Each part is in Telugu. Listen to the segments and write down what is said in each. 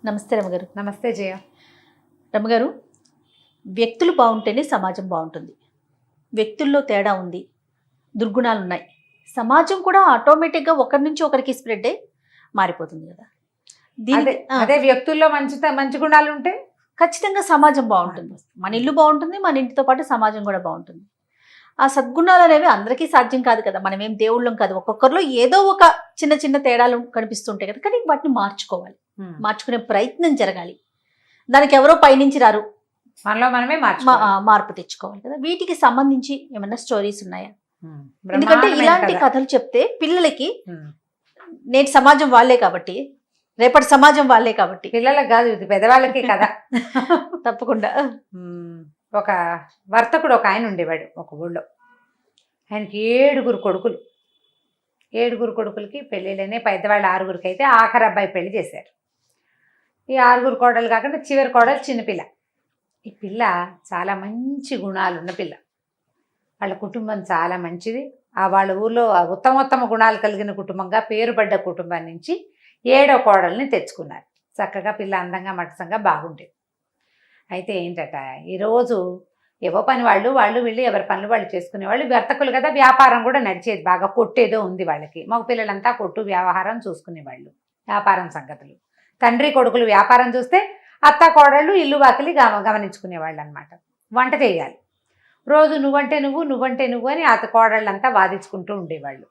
నమస్తే రమగారు. నమస్తే జయ. రమగారు, వ్యక్తులు బాగుంటేనే సమాజం బాగుంటుంది. వ్యక్తుల్లో తేడా ఉంది, దుర్గుణాలు ఉన్నాయి, సమాజం కూడా ఆటోమేటిక్గా ఒకరి నుంచి ఒకరికి స్ప్రెడ్ అయ్యి మారిపోతుంది కదా. అదే వ్యక్తుల్లో మంచి గుణాలు ఉంటే ఖచ్చితంగా సమాజం బాగుంటుంది. మన ఇల్లు బాగుంటుంది, మన ఇంటితో పాటు సమాజం కూడా బాగుంటుంది. ఆ సద్గుణాలు అనేవి అందరికీ సాధ్యం కాదు కదా. మనం ఏం దేవుళ్ళం కాదు. ఒక్కొక్కరిలో ఏదో ఒక చిన్న చిన్న తేడాలు కనిపిస్తుంటాయి కదా. కానీ వాటిని మార్చుకోవాలి, మార్చుకునే ప్రయత్నం జరగాలి. దానికి ఎవరో పైనుంచి రారు, మనలో మనమే మార్పు తెచ్చుకోవాలి కదా. వీటికి సంబంధించి ఏమైనా స్టోరీస్ ఉన్నాయా? ఎందుకంటే ఇలాంటి కథలు చెప్తే పిల్లలకి నేటి సమాజం వాళ్ళే కాబట్టి, రేపటి సమాజం వాళ్ళే కాబట్టి, పిల్లలకు కాదు ఇది పెద్దవాళ్ళకి కదా. తప్పకుండా. ఒక వర్తకుడు ఒక ఆయన ఉండేవాడు ఒక ఊళ్ళో. ఆయనకి 7 కొడుకులు. 7 కొడుకులకి పెళ్ళిళ్ళనే, పెద్దవాళ్ళు 6 అయితే ఆఖరి అబ్బాయి పెళ్లి చేశారు. ఈ 6 కోడలు కాకుండా చివరి కోడలు చిన్నపిల్ల. ఈ పిల్ల చాలా మంచి గుణాలు ఉన్న పిల్ల. వాళ్ళ కుటుంబం చాలా మంచిది. వాళ్ళ ఊర్లో ఉత్తమోత్తమ గుణాలు కలిగిన కుటుంబంగా పేరుపడ్డ కుటుంబం నుంచి 7వ కోడల్ని తెచ్చుకున్నారు. చక్కగా పిల్ల అందంగా మటసంగా బాగుండేది. అయితే ఏంటట, ఈరోజు ఏవో పని వాళ్ళు వీళ్ళు ఎవరి పనులు వాళ్ళు చేసుకునేవాళ్ళు. వర్తకులు కదా, వ్యాపారం కూడా నడిచేది బాగా. కొట్టేదో ఉంది వాళ్ళకి. మగ పిల్లలంతా కొట్టు వ్యవహారం చూసుకునేవాళ్ళు, వ్యాపారం సంగతులు. తండ్రి కొడుకులు వ్యాపారం చూస్తే అత్త కోడళ్ళు ఇల్లు వాకిలి గమనించుకునేవాళ్ళు అనమాట. వంట చేయాలి రోజు. నువ్వంటే నువ్వు అని అత్త కోడళ్ళంతా వాదించుకుంటూ ఉండేవాళ్ళు.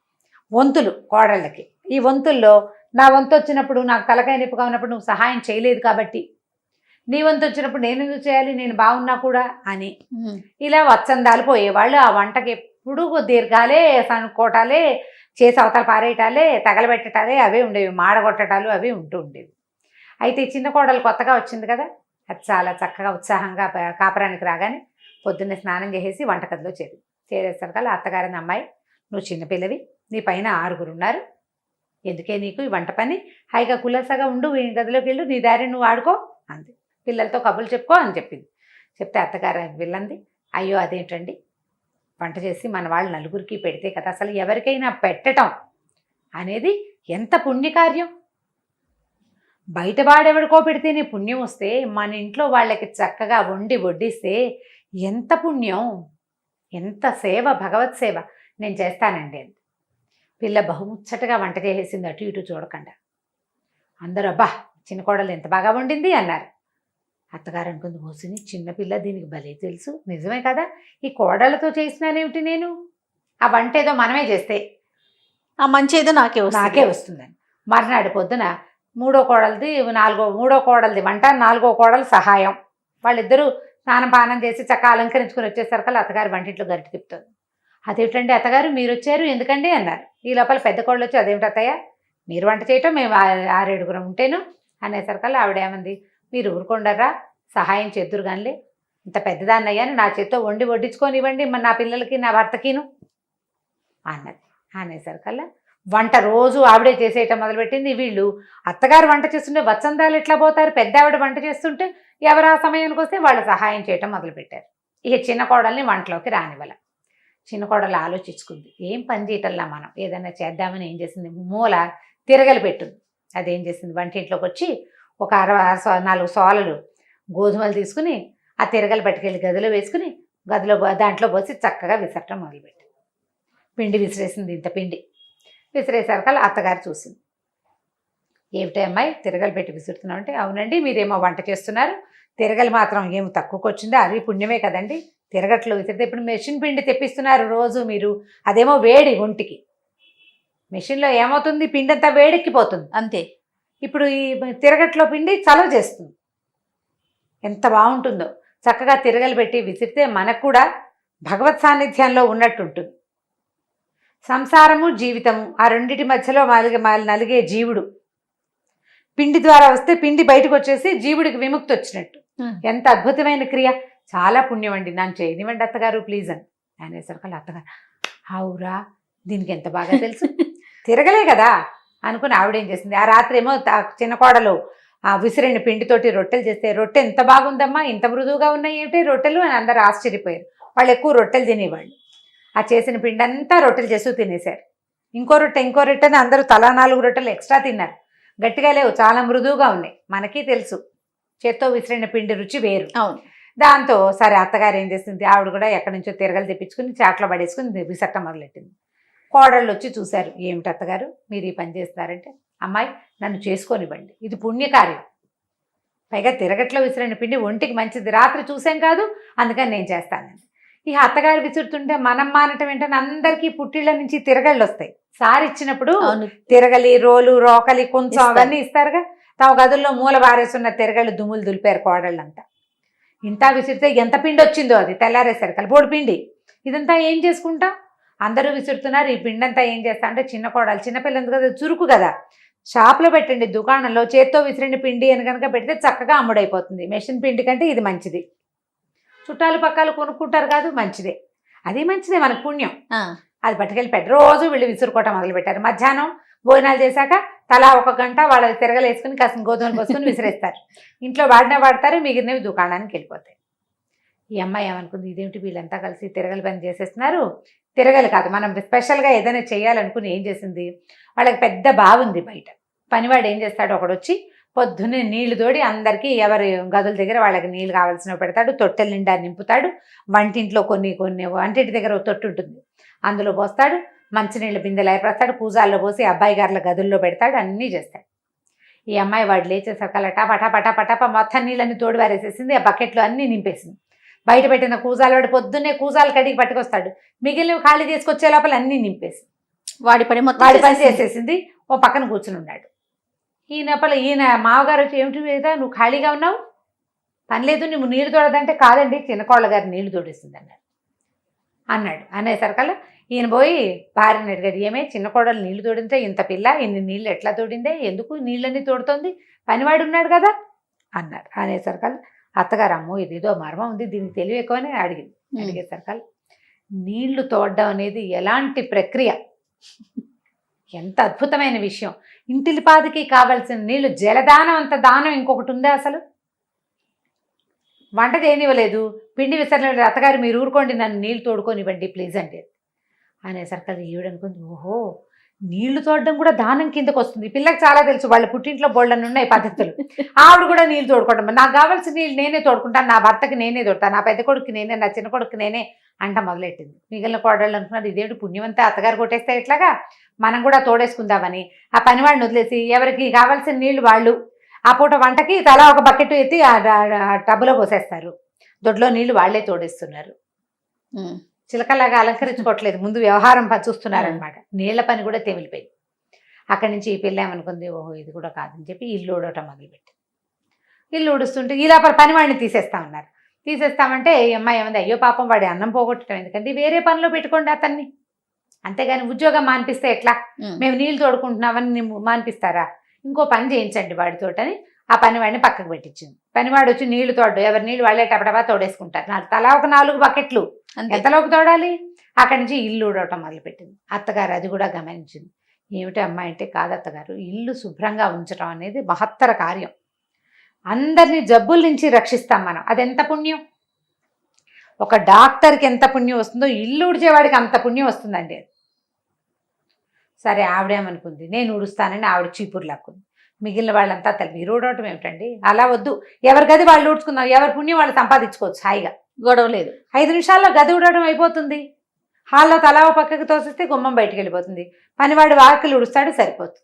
వంతులు కోడళ్ళకి. ఈ వంతుల్లో నా వంతు వచ్చినప్పుడు, నాకు తలకాయ నొప్పిగా ఉన్నప్పుడు నువ్వు సహాయం చేయలేదు కాబట్టి, నీ వంతు వచ్చినప్పుడు నేను ఎందుకు చేయాలి, నేను బాగున్నా కూడా అని ఇలా వత్సందాలు పోయేవాళ్ళు. ఆ వంటకి ఎప్పుడు దీర్ఘాలే, సనుకోటాలే, చేసి అవతల పారేయటాలే, తగలబెట్టటాలే అవే ఉండేవి. మాడగొట్టటాలు అవి ఉంటూ ఉండేవి. అయితే చిన్న కోడలు కొత్తగా వచ్చింది కదా, అది చాలా చక్కగా ఉత్సాహంగా కాపురానికి రాగానే పొద్దున్నే స్నానం చేసేసి వంటగదిలో చేరేసరికల్లా అత్తగారిని, అమ్మాయి నువ్వు చిన్నపిల్లవి, నీ పైన 6 ఉన్నారు, ఎందుకే నీకు ఈ వంట పని, హాయిగా కులసగా ఉండు, ఈ గదిలోకి వెళ్ళు, నీ దారి నువ్వు ఆడుకో అంది. పిల్లలతో కబుర్లు చెప్పుకో అని చెప్పింది. చెప్తే అత్తగారు వెళ్ళండి, అయ్యో అదేంటండి, వంట చేసి మన వాళ్ళు 4కి పెడితే కదా, అసలు ఎవరికైనా పెట్టడం అనేది ఎంత పుణ్యకార్యం. బయట వాడెవడికో పెడితేనే పుణ్యం వస్తే, మన ఇంట్లో వాళ్ళకి చక్కగా వండి వడ్డిస్తే ఎంత పుణ్యం, ఎంత సేవ, భగవత్ సేవ. నేను చేస్తానండి అంది. పిల్ల బహుముచ్చటగా వంట చేసేసింది, అటు ఇటు చూడకుండా. అందరూ అబ్బా చిన్న కోడలు ఎంత బాగా వండింది అన్నారు. అత్తగారు అనుకుంది, మోసిని చిన్నపిల్ల, దీనికి భలే తెలుసు, నిజమే కదా, ఈ కోడలతో చేసినానేమిటి నేను, ఆ వంట ఏదో మనమే చేస్తే ఆ మంచి ఏదో నాకే వస్తుందని. మర్నాడు పొద్దున మూడో కోడలది వంట, 4వ కోడలు సహాయం. వాళ్ళిద్దరూ స్నానం పానం చేసి చక్కగా అలంకరించుకుని వచ్చేసరికి అత్తగారు వంటింట్లో గరిటె తిప్పుతుంది. అదేమిటండి అత్తగారు మీరు వచ్చారు, ఎందుకండి అన్నారు. ఈ లోపల పెద్ద కోడలు వచ్చి, అదేమిటి అత్తయ్య మీరు వంట చేయటం, మేము 6 ఉంటేను అనేసరికల్లా ఆవిడేమంది, మీరు ఊరుకొండరా, సహాయం చేద్దురు కానిలే, ఇంత పెద్దదాన్ని అయ్యాను, నా చేత్తో వండి వడ్డించుకొని ఇవ్వండి నా పిల్లలకి నా భర్తకిను అన్నది. అనేసరికల్లా వంట రోజు ఆవిడే చేసేయటం మొదలుపెట్టింది. వీళ్ళు అత్తగారు వంట చేస్తుంటే వత్సందాలు ఎట్లా పోతారు, పెద్ద ఆవిడ వంట చేస్తుంటే ఎవరు ఆ సమయానికి వస్తే వాళ్ళు సహాయం చేయటం మొదలుపెట్టారు. ఇక చిన్న కోడల్ని వంటలోకి రానివ్వాల. చిన్న కోడలు ఆలోచించుకుంది, ఏం పని చేయటల్లా మనం ఏదైనా చేద్దామని ఏం చేసింది, మూల తిరగలి పెట్టుంది. అదేం చేసింది, వంటింట్లోకి వచ్చి ఒక 4 సోలలు గోధుమలు తీసుకుని ఆ తిరగలు పట్టుకెళ్ళి గదిలో వేసుకుని దాంట్లో పోసి చక్కగా విసరటం మొదలుపెట్టింది. పిండి విసిరేసింది, ఇంత పిండి విసిరేసరికల్లా అత్తగారు చూసింది. ఏమిటి అమ్మాయి తిరగలు పెట్టి విసురుతున్నావు అంటే, అవునండి మీరేమో వంట చేస్తున్నారు, తిరగలు మాత్రం ఏమో తక్కువకి వచ్చిందా, అది పుణ్యమే కదండి, తిరగట్లు విసిరితే. ఇప్పుడు మెషిన్ పిండి తెప్పిస్తున్నారు రోజు మీరు, అదేమో వేడి ఒంటికి, మెషిన్లో ఏమవుతుంది, పిండి అంతా వేడెక్కిపోతుంది అంతే. ఇప్పుడు ఈ తిరగట్లో పిండి చలవ చేస్తుంది, ఎంత బాగుంటుందో. చక్కగా తిరగలు పెట్టి విసిరితే మనకు కూడా భగవత్ సాన్నిధ్యంలో ఉన్నట్టుంటుంది. సంసారము జీవితము ఆ రెండింటి మధ్యలో నలిగే జీవుడు పిండి ద్వారా వస్తే పిండి బయటకు వచ్చేసి జీవుడికి విముక్తి వచ్చినట్టు. ఎంత అద్భుతమైన క్రియ, చాలా పుణ్యం అండి, నన్ను చేయనివ్వండి అత్తగారు ప్లీజ్ అని అనేసరికి అత్తగారు, అవురా దీనికి ఎంత బాగా తెలుసు, తిరగలే కదా అనుకుని ఆవిడేం చేసింది, ఆ రాత్రి ఏమో చిన్న కోడలు ఆ విసిరిన పిండితోటి రొట్టెలు చేస్తే, రొట్టె ఎంత బాగుందమ్మా, ఇంత మృదువుగా ఉన్నాయి ఏమిటి రొట్టెలు అని అందరూ ఆశ్చర్యపోయారు. వాళ్ళు ఎక్కువ రొట్టెలు తినేవాళ్ళు. ఆ చేసిన పిండి అంతా రొట్టెలు చేస్తూ తినేశారు. ఇంకో రొట్టె అని అందరూ తలా 4 రొట్టెలు ఎక్స్ట్రా తిన్నారు. గట్టిగా లేవు, చాలా మృదువుగా ఉన్నాయి. మనకి తెలుసు చేత్తో విసిరిన పిండి రుచి వేరు. అవును. దాంతో సరే అత్తగారు ఏం చేసింది, ఆవిడ కూడా ఎక్కడి నుంచో తిరగలు తెప్పించుకుని చాట్లో పడేసుకుని విసరటం మొదలెట్టింది. కోడళ్ళు వచ్చి చూశారు, ఏమిటి అత్తగారు మీరు ఈ పని చేస్తారంటే, అమ్మాయి నన్ను చేసుకోనివ్వండి, ఇది పుణ్యకార్యం, పైగా తిరగట్లో విసిరిన పిండి ఒంటికి మంచిది, రాత్రి చూసాం కాదు అందుకని నేను చేస్తానండి. ఈ అత్తగారు విసురుతుంటే మనం మానటం ఏంటని అందరికీ పుట్టిళ్ళ నుంచి తిరగళ్ళు వస్తాయి. సారి ఇచ్చినప్పుడు అవును. తిరగలి, రోలు, రోకలి, కొంచెం ఇస్తారు. అవన్నీ ఇస్తారుగా. తమ గదుల్లో మూల బారేసున్న తిరగళ్ళు దుమ్ములు దులిపారు కోడళ్ళంతా. ఇంత విసిరితే ఎంత పిండి వచ్చిందో అది తెల్లారేసరికి బోడి పిండి. ఇదంతా ఏం చేసుకుంటాం, అందరూ విసురుతున్నారు, ఈ పిండి అంతా ఏం చేస్తా అంటే చిన్న కోడలు, చిన్నపిల్లలు కదా, చురుకు కదా, షాప్లో పెట్టండి, దుకాణంలో చేత్తో విసిరిన పిండి అని కనుక పెడితే చక్కగా అమ్ముడైపోతుంది. మెషిన్ పిండి కంటే ఇది మంచిది. చుట్టాలు పక్కాలు కొనుక్కుంటారు కాదు, మంచిదే, అది మంచిదే, మనకు పుణ్యం. అది పట్టుకెళ్ళి పెట్టి రోజు వీళ్ళు విసురుకోవటం మొదలుపెట్టారు. మధ్యాహ్నం భోజనాలు చేశాక తలా 1 గంట వాళ్ళ తిరగలేసుకుని కాసిన గోధుమలు పోసుకుని విసిరేస్తారు. ఇంట్లో వాడతారు, మిగిలినవి దుకాణానికి వెళ్ళిపోతాయి. ఈ అమ్మాయి ఏమనుకుంది, ఇదేమిటి వీళ్ళంతా కలిసి తిరగలి పని చేసేస్తున్నారు. తిరగలి కాదు, మనం స్పెషల్గా ఏదైనా చేయాలనుకుని ఏం చేసింది, వాళ్ళకి పెద్ద బావుంది బయట. పనివాడు ఏం చేస్తాడు, ఒకడు వచ్చి పొద్దున్నే నీళ్లు తోడి అందరికీ ఎవరి గదుల దగ్గర వాళ్ళకి నీళ్ళు కావాల్సినవి పెడతాడు, తొట్టెల నిండా నింపుతాడు. వంటింట్లో కొన్ని వంటింటి దగ్గర తొట్టు ఉంటుంది, అందులో పోస్తాడు. మంచినీళ్ళ బిందెలు ఏర్పడతాడు, పూజాల్లో పోసి అబ్బాయి గారుల గదుల్లో పెడతాడు, అన్నీ చేస్తాడు. ఈ అమ్మాయి వాడు లేచేసరికల్లా టపటపటపటప మొత్తం నీళ్ళని తోడు వారేసేసింది, ఆ బకెట్లో అన్నీ నింపేసింది. బయట పెట్టిన కూజాలు వాడు పొద్దున్నే కూజాలు కడిగి పట్టుకొస్తాడు, మిగిలినవి ఖాళీ తీసుకొచ్చే లోపల అన్నీ నింపేసి వాడి పని చేసేసింది. ఓ పక్కన కూర్చుని ఉన్నాడు. ఈయన మామగారు వచ్చి, ఏమిటి మీద నువ్వు ఖాళీగా ఉన్నావు, పని లేదు, నువ్వు నీళ్లు తోడదంటే, కాదండి చిన్నకోళ్ళ గారు నీళ్లు తోడిస్తుంది అన్నాడు. అనేసరికల్లా ఈయన పోయి భార్యని అడిగాడు, ఏమే చిన్న కోడలు నీళ్లు తోడింటే ఇంత పిల్ల ఇన్ని నీళ్ళు ఎట్లా తోడిందే, ఎందుకు నీళ్ళన్నీ తోడుతోంది, పనివాడు ఉన్నాడు కదా అన్నాడు. అనేసరికల్లా అత్తగారు, అమ్మో ఇదేదో మర్మం ఉంది, దీనికి తెలివి ఎక్కువనే అడిగింది. అడిగేసరికల్లా నీళ్లు తోడడం అనేది ఎలాంటి ప్రక్రియ, ఎంత అద్భుతమైన విషయం. ఇంటిలిపాదికి కావాల్సిన నీళ్లు జలదానం అంత దానం ఇంకొకటి ఉందా అసలు? వంట చేయనివ్వలేదు, పిండి విసరలేదు, అత్తగారు మీరు ఊరుకోండి, నన్ను నీళ్ళు తోడుకొనివ్వండి ప్లీజ్ అంటే. అనేసరికి ఈవిడనుకుంది, ఓహో నీళ్లు తోడడం కూడా దానం కిందకు వస్తుంది. పిల్లకి చాలా తెలుసు, వాళ్ళ పుట్టింట్లో బోళ్ళని ఉన్నాయి పద్ధతులు. ఆవిడ కూడా నీళ్ళు తోడుకోవడం, నాకు కావాల్సిన నీళ్ళు నేనే తోడుకుంటాను, నా భర్తకి నేనే తోడతాను, నా పెద్ద కొడుకు నేనే, నా చిన్న కొడుకు నేనే అంట మొదలెట్టింది. మిగిలిన కోడళ్ళు అనుకున్నారు, ఇదేమిటి పుణ్యమంతా అత్తగారు కొట్టేస్తే ఎట్లాగా, మనం కూడా తోడేసుకుందామని ఆ పనివాడిని వదిలేసి ఎవరికి కావాల్సిన నీళ్లు వాళ్ళు ఆ పూట వంటకి తలా ఒక బకెట్ ఎత్తి ఆ టబ్బులో పోసేస్తారు, దొడ్లో నీళ్లు వాళ్లే తోడేస్తున్నారు. చిలకలాగా అలంకరించుకోవట్లేదు, ముందు వ్యవహారం చూస్తున్నారనమాట. నీళ్ల పని కూడా తెమిలిపోయింది. అక్కడి నుంచి ఈ పిల్ల ఏమనుకుంది, ఓహో ఇది కూడా కాదని చెప్పి ఇల్లు ఊడటం మొదలుపెట్టి, ఇల్లు ఊడుస్తుంటే ఈ లోపల పనివాడిని తీసేస్తామన్నారు. తీసేస్తామంటే ఈ అమ్మాయి ఏమంది, అయ్యో పాపం వాడి అన్నం పోగొట్టడం ఎందుకంటే వేరే పనిలో పెట్టుకోండి అతన్ని, అంతేగాని ఉద్యోగం మానిపిస్తే ఎట్లా, మేము నీళ్ళు తోడుకుంటున్నామని మానిపిస్తారా, ఇంకో పని చేయించండి వాడితోటని ఆ పనివాడిని పక్కకు పెట్టించింది. పనివాడు వచ్చి నీళ్లు తోడు, ఎవరి నీళ్ళు వాళ్ళే టపటపా తోడేసుకుంటారు. తలా ఒక 4 బకెట్లు ఎంతలోకి తోడాలి. అక్కడి నుంచి ఇల్లు ఊడవటం మొదలుపెట్టింది. అత్తగారు అది కూడా గమనించింది. ఏమిటి అమ్మాయి అంటే, కాదు అత్తగారు, ఇల్లు శుభ్రంగా ఉంచడం అనేది మహత్తర కార్యం, అందరినీ జబ్బుల నుంచి రక్షిస్తాం మనం, అదెంత పుణ్యం. ఒక డాక్టర్కి ఎంత పుణ్యం వస్తుందో ఇల్లు ఊడ్చేవాడికి అంత పుణ్యం వస్తుందండి. సరే ఆవిడేమనుకుంది, నేను ఊడుస్తానని ఆవిడ చీపురు లాక్కుంది. మిగిలిన వాళ్ళంతా మీరు ఊడవటం ఏమిటండి, అలా వద్దు, ఎవరి గది వాళ్ళు ఊడ్చుకుందాం, ఎవరి పుణ్యం వాళ్ళు సంపాదించుకోవచ్చు, హాయిగా గొడవ లేదు, 5 నిమిషాల్లో గది ఊడవడం అయిపోతుంది. హాల్లో తలా పక్కకి తోసిస్తే గుమ్మం బయటికి వెళ్ళిపోతుంది, పనివాడు వాకిలు ఊడుస్తాడు, సరిపోతుంది.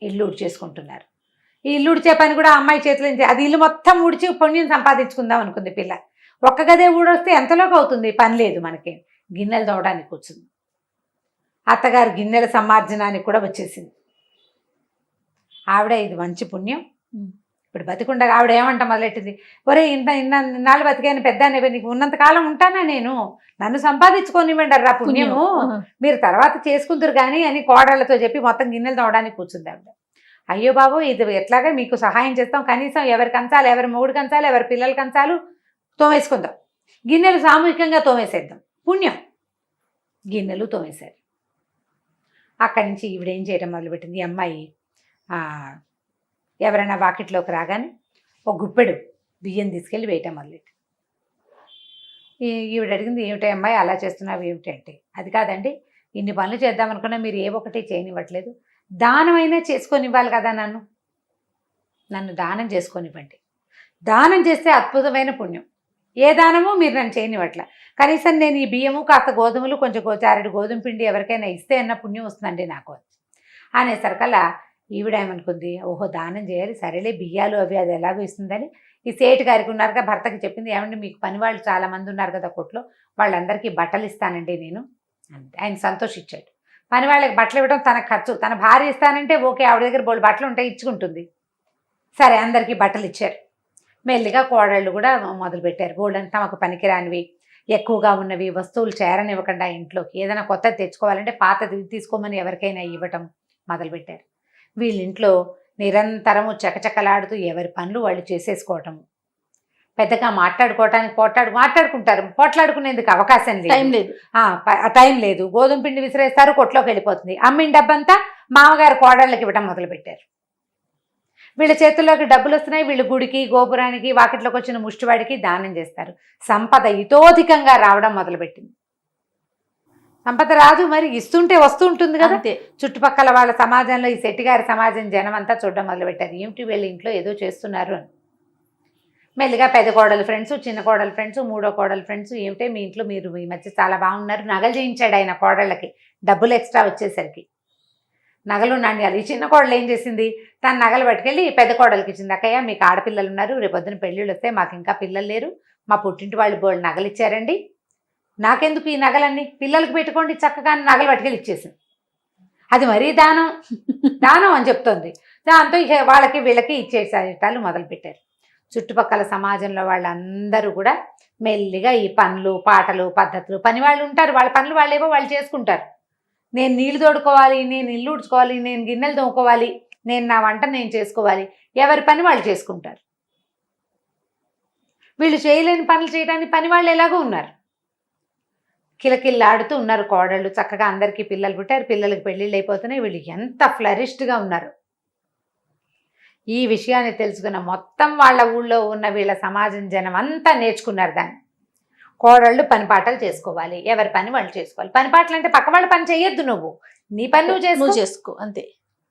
ఇల్లు ఊడ్చేసుకుంటున్నారు. ఈ ఇల్లు ఊడ్చే పని కూడా అమ్మాయి చేతిలో, అది ఇల్లు మొత్తం ఊడ్చి పుణ్యం సంపాదించుకుందాం అనుకుంది పిల్ల. ఒక్క గదే ఊడొస్తే ఎంతలోకి అవుతుంది, పని లేదు మనకి, గిన్నెలు తోవడానికి కూర్చుంది. అత్తగారు గిన్నెల సమార్జనానికి కూడా వచ్చేసింది. ఆవిడ ఇది మంచి పుణ్యం, ఇప్పుడు బతికుండగా ఆవిడ ఏమంట మొదలెట్టింది, ఒరే ఇన్నాళ్ళు బతికాను పెద్ద, నీకు ఉన్నంతకాలం ఉంటానా నేను, నన్ను సంపాదించుకోనివ్వండి రా పుణ్యము, మీరు తర్వాత చేసుకుందరు కానీ అని కోడళ్లతో చెప్పి మొత్తం గిన్నెలు తోవడానికి కూర్చుంది ఆవిడ. అయ్యో బాబు ఇది ఎట్లాగా మీకు సహాయం చేస్తాం, కనీసం ఎవరి కంచాలు, ఎవరి మొగుడు కంచాలు, ఎవరి పిల్లల కంచాలు తోమేసుకుందాం, గిన్నెలు సామూహికంగా తోమేసేద్దాం, పుణ్యం. గిన్నెలు తోమేశారు. అక్కడి నుంచి ఈవిడేం చేయడం మొదలుపెట్టింది, ఈ అమ్మాయి ఎవరైనా వాకిట్లోకి రాగానే ఒక గుప్పెడు బియ్యం తీసుకెళ్ళి వేయటం మొదలెట్టి. ఈవిడ అడిగింది, ఏమిటి అమ్మాయి అలా చేస్తున్నావు ఏమిటి అంటే, అది కాదండి, ఇన్ని పనులు చేద్దామనుకున్నా మీరు ఏ ఒకటి చేయనివ్వట్లేదు, దానమైనా చేసుకొని ఇవ్వాలి కదా, నన్ను దానం చేసుకొనివ్వండి. దానం చేస్తే అద్భుతమైన పుణ్యం. ఏ దానము మీరు నన్ను చేయనివ్వట్ల. కనీసం నేను ఈ బియ్యము కాస్త గోధుమలు కొంచెం చారెడు గోధుమ పిండి ఎవరికైనా ఇస్తే అన్న పుణ్యం వస్తుందండి నాకు అనేసరికల్లా ఈవిడ ఏమనుకుంది, ఓహో దానం చేయాలి, సరేలే బియ్యాలు అవి అది ఎలాగో ఇస్తుందని ఈ సేటు గారికి ఉన్నారుగా భర్తకి చెప్పింది, ఏమండి మీకు పని వాళ్ళు చాలామంది ఉన్నారు కదా కొట్లో, వాళ్ళందరికీ బట్టలు ఇస్తానండి నేను అంతే. ఆయన సంతోషించాడు. పని వాళ్ళకి బట్టలు ఇవ్వడం తన ఖర్చు, తన భార్య ఇస్తానంటే ఓకే, ఆవిడ దగ్గర బోళ్ళు బట్టలు ఉంటాయి ఇచ్చుకుంటుంది. సరే అందరికీ బట్టలు ఇచ్చారు. మెల్లిగా కోడళ్ళు కూడా మొదలుపెట్టారు. బోళ్ళని తమకు పనికిరానివి ఎక్కువగా ఉన్నవి వస్తువులు చేరనివ్వకుండా ఇంట్లోకి ఏదైనా కొత్తది తెచ్చుకోవాలంటే పాతది తీసుకోమని ఎవరికైనా ఇవ్వటం మొదలుపెట్టారు. వీళ్ళింట్లో నిరంతరము చకచకలాడుతూ ఎవరి పనులు వాళ్ళు చేసేసుకోవటము. పెద్దగా మాట్లాడుకోవటానికి మాట్లాడుకుంటారు, పోట్లాడుకునేందుకు అవకాశం లేదు, టైం లేదు. గోధుమ పిండి విసిరేస్తారు, కొట్లోకి వెళ్ళిపోతుంది. అమ్మిన డబ్బంతా మామగారు కోడళ్ళకి ఇవ్వటం మొదలుపెట్టారు. వీళ్ళ చేతుల్లోకి డబ్బులు వస్తున్నాయి, వీళ్ళు గుడికి గోపురానికి వాకిట్లోకి వచ్చిన ముష్టివాడికి దానం చేస్తారు. సంపద ఇతోధికంగా రావడం మొదలుపెట్టింది. సంపద రాదు మరి, ఇస్తుంటే వస్తూ ఉంటుంది కదా. చుట్టుపక్కల వాళ్ళ సమాజంలో ఈ శెట్టిగారి సమాజం జనం అంతా చూడడం మొదలుపెట్టారు, ఏమిటి వీళ్ళ ఇంట్లో ఏదో చేస్తున్నారు అని. మెల్లిగా పెద్ద కోడలు ఫ్రెండ్స్, చిన్న కోడలు ఫ్రెండ్స్, మూడో కోడలు ఫ్రెండ్స్, ఏమిటే మీ ఇంట్లో మీరు ఈ మధ్య చాలా బాగున్నారు, నగలు చేయించాడు ఆయన కోడళ్ళకి, డబ్బులు ఎక్స్ట్రా వచ్చేసరికి నగలు నాణ్యాలు. ఈ చిన్న కోడలు ఏం చేసింది, తన నగలు పట్టుకెళ్ళి పెద్ద కోడలికి ఇచ్చింది. అక్కయ్య మీకు ఆడపిల్లలు ఉన్నారు, రేపొద్దున పెళ్ళిళ్ళు వస్తే మాకు ఇంకా పిల్లలు లేరు, మా పుట్టింటి వాళ్ళు బోళ్ళు నగలు ఇచ్చారండి, నాకెందుకు ఈ నగలన్నీ, పిల్లలకి పెట్టుకోండి చక్కగా నగలు పట్టుకెళ్ళి ఇచ్చేసింది. అది మరీ దానం అని చెప్తోంది. దాంతో ఇక వాళ్ళకి వీళ్ళకి ఇచ్చేసేటాలు మొదలుపెట్టారు. చుట్టుపక్కల సమాజంలో వాళ్ళందరూ కూడా మెల్లిగా ఈ పనులు పాటలు పద్ధతులు, పని వాళ్ళు ఉంటారు, వాళ్ళ పనులు వాళ్ళేవో వాళ్ళు చేసుకుంటారు. నేను నీళ్లు తోడుకోవాలి, నేను ఇల్లు ఉడుచుకోవాలి, నేను గిన్నెలు తోముకోవాలి, నేను నా వంట నేను చేసుకోవాలి, ఎవరి పని వాళ్ళు చేసుకుంటారు. వీళ్ళు చేయలేని పనులు చేయడానికి పని వాళ్ళు ఎలాగో ఉన్నారు. కిలకిల్లాడుతూ ఉన్నారు కోడళ్ళు. చక్కగా అందరికీ పిల్లలు పుట్టారు, పిల్లలకి పెళ్ళిళ్ళు అయిపోతున్నాయి. వీళ్ళు ఎంత ఫ్లరిష్డ్గా ఉన్నారు. ఈ విషయాన్ని తెలుసుకున్న మొత్తం వాళ్ళ ఊళ్ళో ఉన్న వీళ్ళ సమాజం జనం అంతా నేర్చుకున్నారు దాన్ని. కోడళ్ళు పని పాటలు చేసుకోవాలి, ఎవరి పని వాళ్ళు చేసుకోవాలి. పని పాటలు అంటే పక్క వాళ్ళ పని చేయొద్దు, నువ్వు నీ పని నువ్వు చేసుకో అంతే.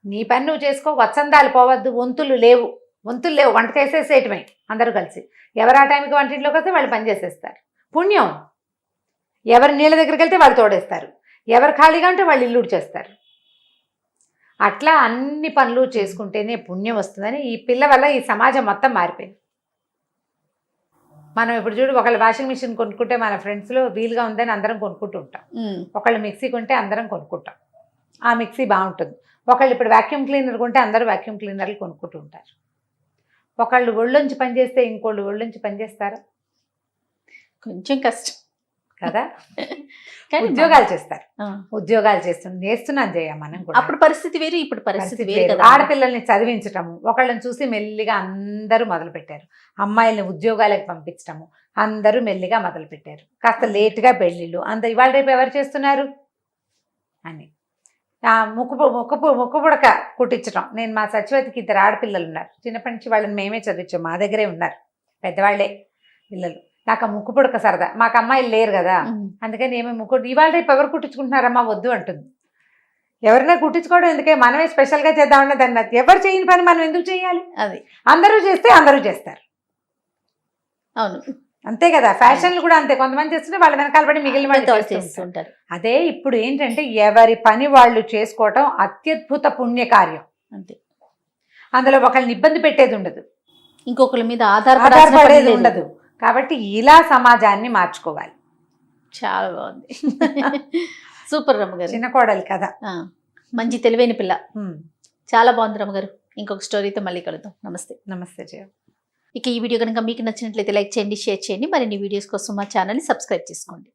నీ పని నువ్వు చేసుకో, వత్సందాలు పోవద్దు, వంతులు లేవు, వంట చేసేసేయటమే అందరూ కలిసి. ఎవరు ఆ టైంకి వంటింట్లోకి వస్తే వాళ్ళు పని చేసేస్తారు, పుణ్యం. ఎవరు నీళ్ళ దగ్గరికి వెళ్తే వాళ్ళు తోడేస్తారు, ఎవరు ఖాళీగా ఉంటే వాళ్ళు ఇల్లు చేస్తారు. అట్లా అన్ని పనులు చేసుకుంటేనే పుణ్యం వస్తుందని ఈ పిల్ల వల్ల ఈ సమాజం మొత్తం మారిపోయింది. మనం ఇప్పుడు చూడు, ఒకళ్ళు వాషింగ్ మిషన్ కొనుక్కుంటే మన ఫ్రెండ్స్లో వీలుగా ఉందని అందరం కొనుక్కుంటూ ఉంటాం. ఒకళ్ళు మిక్సీ కొంటే అందరం కొనుక్కుంటాం, ఆ మిక్సీ బాగుంటుంది. ఒకళ్ళు ఇప్పుడు వాక్యూమ్ క్లీనర్ కొంటే అందరూ వాక్యూమ్ క్లీనర్లు కొనుక్కుంటూ ఉంటారు. ఒకళ్ళు ఒళ్ళొంచి పనిచేస్తే ఇంకోళ్ళు ఒళ్ళొంచి పనిచేస్తారా? కొంచెం కష్టం కదా. ఉద్యోగాలు చేస్తారు, ఉద్యోగాలు చేస్తున్నాం జయ మనం కూడా. అప్పుడు పరిస్థితి వేరు, ఇప్పుడు పరిస్థితి వేరు. ఆడపిల్లల్ని చదివించటము, ఒకళ్ళని చూసి మెల్లిగా అందరూ మొదలుపెట్టారు. అమ్మాయిల్ని ఉద్యోగాలకు పంపించటము అందరూ మెల్లిగా మొదలుపెట్టారు. కాస్త లేటుగా పెళ్ళిళ్ళు ఇవాళ రేపు ఎవరు చేస్తున్నారు అని. ముక్కు పుడక కుట్టించడం. నేను మా సచివతికి 2 ఆడపిల్లలు ఉన్నారు, చిన్నప్పటి నుంచి వాళ్ళని మేమే చదివించాం, మా దగ్గరే ఉన్నారు, పెద్దవాళ్లే పిల్లలు. నాకు ఆ ముక్కు పుడక సరదా, మాకు అమ్మాయిలు లేరు కదా, అందుకని ఏమో ఇవాళ రేపు ఎవరు కుట్టించుకుంటున్నారమ్మా వద్దు అంటుంది. ఎవరైనా కుట్టించుకోవడం ఎందుకే, మనమే స్పెషల్గా చేద్దామన్నా దాన్ని. ఎవరు చేయని పని మనం ఎందుకు చేయాలి? అది అందరూ చేస్తే అందరూ చేస్తారు. అవును, అంతే కదా. ఫ్యాషన్లు కూడా అంతే, కొంతమంది చేస్తుంటే వాళ్ళ వెనకాల పడి మిగిలిన వాళ్ళు చేస్తుంటారు. అదే ఇప్పుడు ఏంటంటే ఎవరి పని వాళ్ళు చేసుకోవటం అత్యద్భుత పుణ్యకార్యం. అంతే, అందులో ఒకళ్ళని ఇబ్బంది పెట్టేది ఉండదు, ఇంకొకరి మీద ఆధారపడేది ఉండదు. కాబట్టి ఇలా సమాజాన్ని మార్చుకోవాలి. చాలా బాగుంది, సూపర్ రమ్మగారు. చిన్న కోడలి కదా, మంచి తెలివైన పిల్ల, చాలా బాగుంది రమ్మగారు. ఇంకొక స్టోరీతో మళ్ళీ కలుద్దాం. నమస్తే. నమస్తే జయ. ఇక ఈ వీడియో కనుక మీకు నచ్చినట్లయితే లైక్ చేయండి, షేర్ చేయండి. మరిన్ని వీడియోస్ కోసం మా ఛానల్ని సబ్స్క్రైబ్ చేసుకోండి.